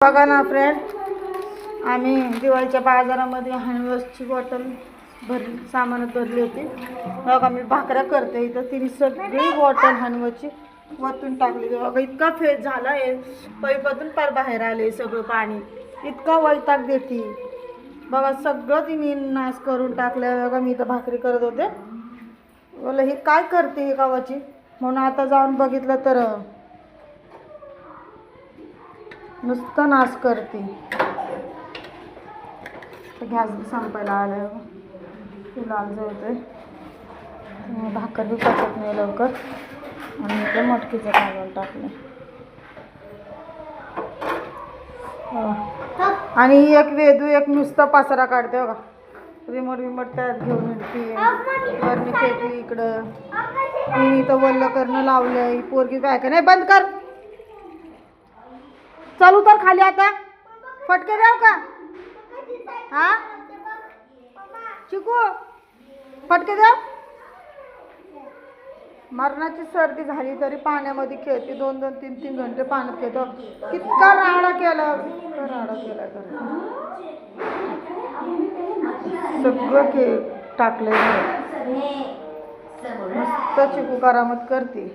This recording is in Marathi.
बघा ना फ्रेंड, आम्ही दिवाळीच्या बाजारामध्ये हँडवॉशची बॉटल भरली, सामानात भरली होती. बघा मी भाकऱ्या करते इथं, तिने सगळी बॉटल हँडवॉशची वतून टाकली. बघा इतका फेस झाला आहे, पैपातून पार बाहेर आले सगळं पाणी, इतका वैताग देते. बघा सगळं तिने नाश करून टाकलं. बघा मी इथं भाकरी करत होते, बोला ही काय करते हे गावाची, म्हणून आता जाऊन बघितलं तर नुसतं नाश करते. गॅस संपायला आलं, ते लाल जळतंय, भाकर बी पचत नाही लवकर, आणि इथे मटकीचं काढून टाकलं. आणि एक वेदू एक नुसतं पसारा काढते बघा, रिमोट त्यात घेऊन येते, वरणी फेकली इकडं, मी इथं वल्ल करणं लावलंय. ही पोरगी काय का नाही, बंद कर, चालू तर खाली. आता फटके द्याव का? हा चिकू फटके द्याव. मरणाची सर्दी झाली तरी पाण्यामध्ये खेळते, 2-2, 3-3 घंटे पाण्यात खेळतो. कितका राडा केला, सगळं टाकलंय. मस्त चिकू करामत करते.